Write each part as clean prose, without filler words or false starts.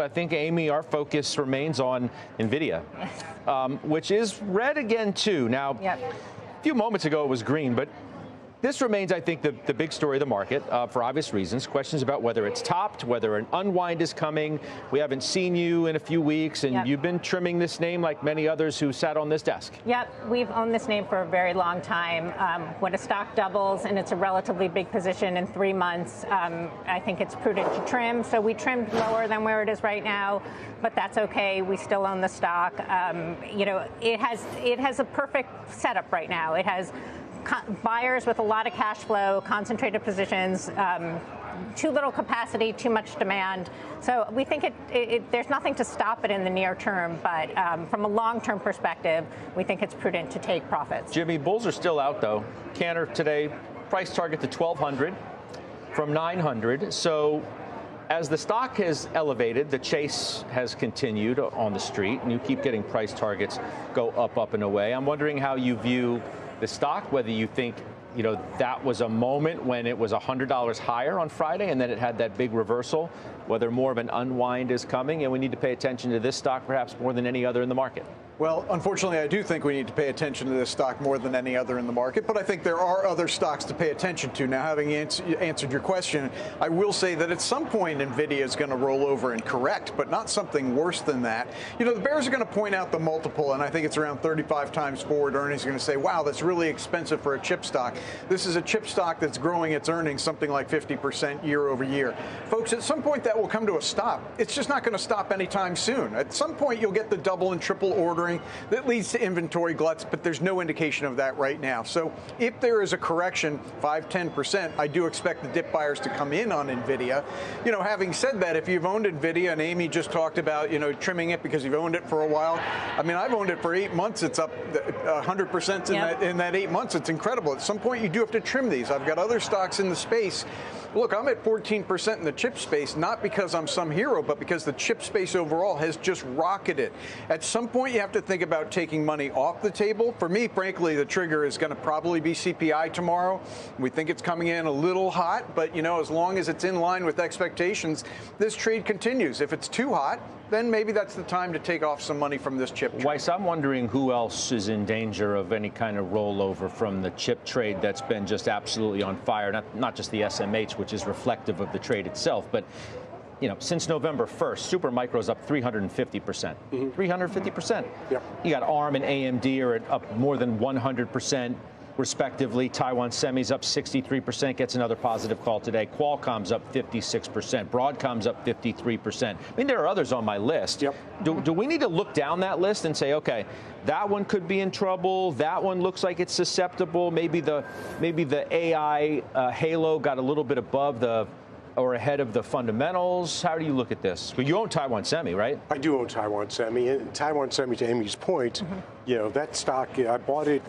I think, Amy, our focus remains on Nvidia, which is red again, too. Now, a few moments ago it was green, but this remains, I think, the big story of the market for obvious reasons. Questions about whether it's topped, whether an unwind is coming. We haven't seen you in a few weeks, and you've been trimming this name like many others who sat on this desk. Yep, we've owned this name for a very long time. When a stock doubles and it's a relatively big position in 3 months, I think it's prudent to trim. So we trimmed lower than where it is right now, but that's okay. We still own the stock. You know, it has a perfect setup right now. It has buyers with a lot of cash flow, concentrated positions, too little capacity, too much demand. So we think there's nothing to stop it in the near term, but from a long-term perspective, we think it's prudent to take profits. Jimmy, bulls are still out, though. Cantor today, price target to 1,200 from 900. So as the stock has elevated, the chase has continued on the street, and you keep getting price targets go up, up, and away. I'm wondering how you view the stock, whether you think, you know, that was a moment when it was $100 higher on Friday and then it had that big reversal, whether more of an unwind is coming, and we need to pay attention to this stock perhaps more than any other in the market. Well, unfortunately, I do think we need to pay attention to this stock more than any other in the market, but I think there are other stocks to pay attention to. Now, having answered your question, I will say that at some point, Nvidia is going to roll over and correct, but not something worse than that. You know, the bears are going to point out the multiple, and I think it's around 35 times forward earnings. Are going to say, wow, that's really expensive for a chip stock. This is a chip stock that's growing its earnings something like 50% year over year. Folks, at some point that will come to a stop. It's just not going to stop anytime soon. At some point, you'll get the double and triple ordering that leads to inventory gluts, but there's no indication of that right now. So if there is a correction, 5-10%, I do expect the dip buyers to come in on Nvidia. You know, having said that, if you've owned Nvidia, and Amy just talked about, you know, trimming it because you've owned it for a while. I mean, I've owned it for 8 months. It's up 100% in that 8 months. It's incredible. At some point, you do have to trim these. I've got other stocks in the space. Look, I'm at 14% in the chip space, not because I'm some hero, but because the chip space overall has just rocketed. At some point, you have to think about taking money off the table. For me, frankly, the trigger is going to probably be CPI tomorrow. We think it's coming in a little hot, but, you know, as long as it's in line with expectations, this trade continues. If it's too hot, then maybe that's the time to take off some money from this chip trade. Weiss, I'm wondering who else is in danger of any kind of rollover from the chip trade that's been just absolutely on fire, not just the SMH, which is reflective of the trade itself, but, you know, since November 1st, Supermicro's up 350%. 350%. Yep. You got ARM and AMD are up more than 100%. Respectively, Taiwan Semi's up 63%, gets another positive call today. Qualcomm's up 56%. Broadcom's up 53%. I mean, there are others on my list. Yep. Do we need to look down that list and say, okay, that one could be in trouble. That one looks like it's susceptible. Maybe the AI halo got a little bit above or ahead of the fundamentals? How do you look at this? Well, you own Taiwan Semi, right? I do own Taiwan Semi. And Taiwan Semi, to Amy's point, you know, that stock, I bought it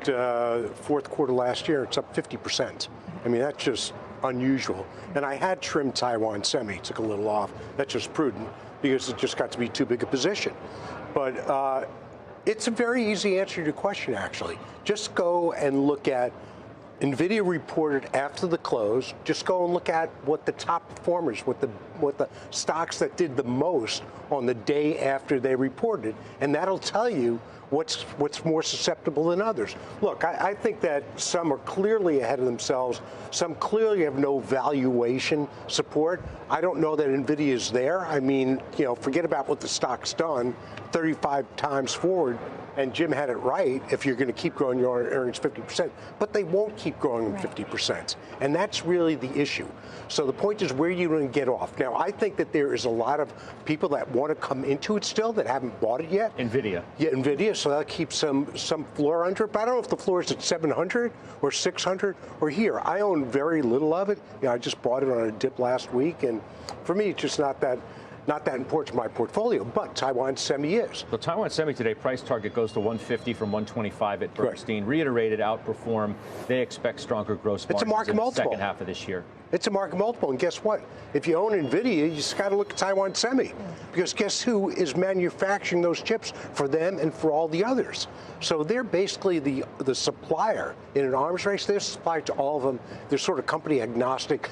fourth quarter last year. It's up 50%. I mean, that's just unusual. And I had trimmed Taiwan Semi, took a little off. That's just prudent because it just got to be too big a position. But it's a very easy answer to your question, actually. Just go and look at Nvidia reported after the close. Just go and look at what the top performers, what the stocks that did the most on the day after they reported, and that'll tell you what's more susceptible than others. Look, I think that some are clearly ahead of themselves. Some clearly have no valuation support. I don't know that Nvidia is there. I mean, you know, forget about what the stock's done, 35 times forward. And Jim had it right if you're going to keep growing your earnings 50%, but they won't keep growing them 50%. And that's really the issue. So the point is, where are you going to get off? Now, I think that there is a lot of people that want to come into it still that haven't bought it yet. Nvidia. Yeah, Nvidia, so that'll keep some floor under it. But I don't know if the floor is at 700 or 600 or here. I own very little of it. You know, I just bought it on a dip last week. And for me, it's just not that important to my portfolio, but Taiwan Semi is. The Taiwan Semi today price target goes to 150 from 125 at Bernstein. Right. Reiterated outperform. They expect stronger gross margins in the second half of this year. It's a market multiple, and guess what? If you own Nvidia, you just got to look at Taiwan Semi, because guess who is manufacturing those chips for them and for all the others? So they're basically the supplier in an arms race. They're supplied to all of them. They're sort of company agnostic.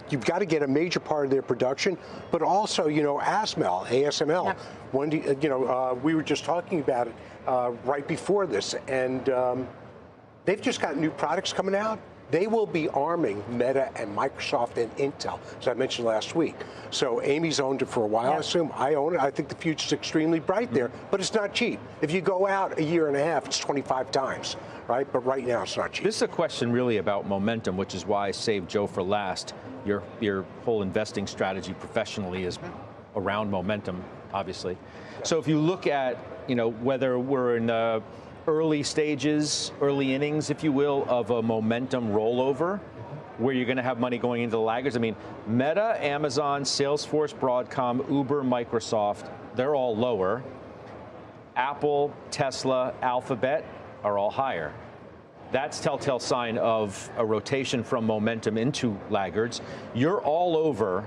You've got to get a major part of their production, but also, ASML. Yep. When do we were just talking about it right before this, and they've just got new products coming out. They will be arming Meta and Microsoft and Intel, as I mentioned last week. So Amy's owned it for a while, I assume. I own it. I think the future's extremely bright there, but it's not cheap. If you go out a year and a half, it's 25 times, right? But right now, it's not cheap. This is a question really about momentum, which is why I saved Joe for last. Your whole investing strategy professionally is around momentum, obviously. So if you look at, whether we're in early stages, early innings, if you will, of a momentum rollover, where you're going to have money going into the laggards. I mean, Meta, Amazon, Salesforce, Broadcom, Uber, Microsoft, they're all lower. Apple, Tesla, Alphabet are all higher. That's telltale sign of a rotation from momentum into laggards. You're all over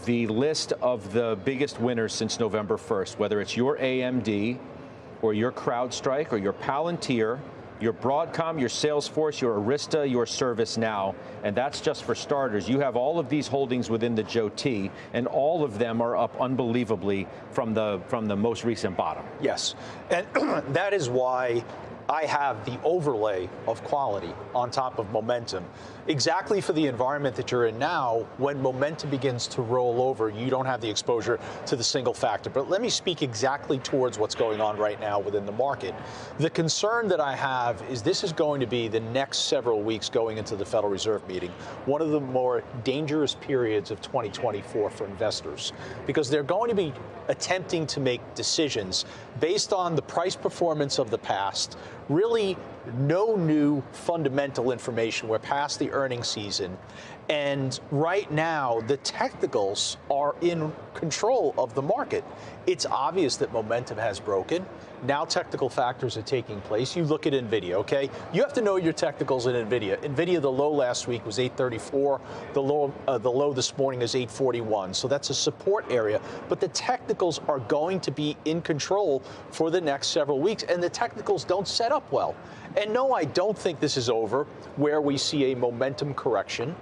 the list of the biggest winners since November 1st, whether it's your AMD, or your CrowdStrike, or your Palantir, your Broadcom, your Salesforce, your Arista, your ServiceNow, and that's just for starters. You have all of these holdings within the Joe T, and all of them are up unbelievably from the most recent bottom. Yes, and that is why I have the overlay of quality on top of momentum, exactly for the environment that you're in now. When momentum begins to roll over, you don't have the exposure to the single factor. But let me speak exactly towards what's going on right now within the market. The concern that I have is this is going to be the next several weeks going into the Federal Reserve meeting, one of the more dangerous periods of 2024 for investors, because they're going to be attempting to make decisions based on the price performance of the past. Really no new fundamental information. We're past the earnings season. And right now, the technicals are in control of the market. It's obvious that momentum has broken. Now technical factors are taking place. You look at Nvidia, okay? You have to know your technicals in Nvidia. Nvidia, the low last week was 834. The low this morning is 841. So that's a support area. But the technicals are going to be in control for the next several weeks. And the technicals don't set up well. And no, I don't think this is over where we see a momentum correction,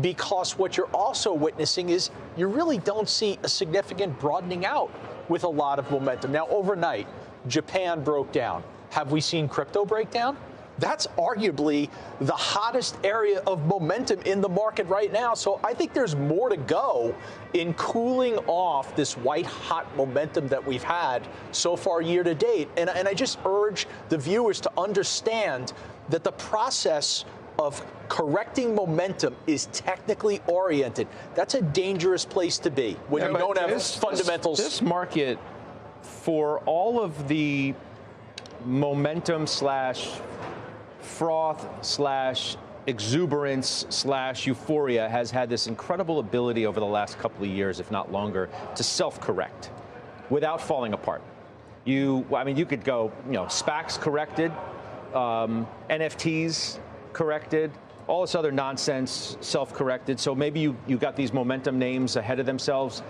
because what you're also witnessing is you really don't see a significant broadening out with a lot of momentum. Now, overnight, Japan broke down. Have we seen crypto break down? That's arguably the hottest area of momentum in the market right now. So I think there's more to go in cooling off this white hot momentum that we've had so far year to date. And I just urge the viewers to understand that the process of correcting momentum is technically oriented. That's a dangerous place to be when you don't have fundamentals. This market, for all of the momentum slash froth slash exuberance slash euphoria, has had this incredible ability over the last couple of years, if not longer, to self-correct without falling apart. You could go, SPACs corrected, NFTs corrected, all this other nonsense self-corrected. So maybe you got these momentum names ahead of themselves.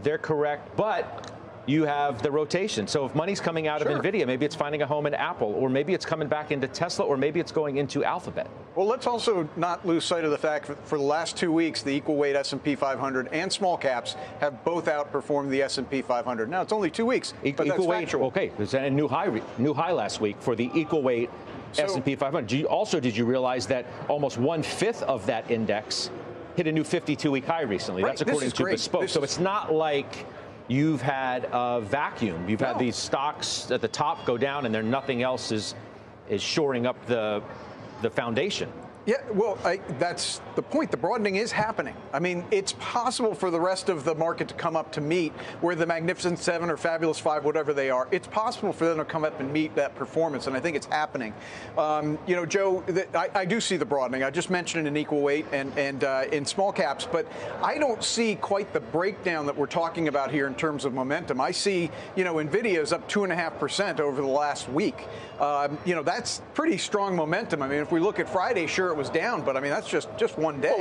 They're correct, but you have the rotation. So if money's coming out of Nvidia, maybe it's finding a home in Apple, or maybe it's coming back into Tesla, or maybe it's going into Alphabet. Well, let's also not lose sight of the fact that for the last 2 weeks, the equal weight S&P 500 and small caps have both outperformed the S&P 500. Now, it's only 2 weeks, but that's factual. Okay, there's a new high last week for the equal weight S&P 500. Did you realize that almost 1/5 of that index hit a new 52-week high recently? Right. That's according to Bespoke. So it's not like you've had a vacuum. You've had these stocks at the top go down, and nothing else is shoring up the foundation. Yeah, well, that's the point. The broadening is happening. I mean, it's possible for the rest of the market to come up to meet where the Magnificent Seven or Fabulous Five, whatever they are, it's possible for them to come up and meet that performance, and I think it's happening. Joe, I do see the broadening. I just mentioned an equal weight and in small caps, but I don't see quite the breakdown that we're talking about here in terms of momentum. I see, Nvidia is up 2.5% over the last week. That's pretty strong momentum. I mean, if we look at Friday, sure, it was down, but I mean, that's just one day.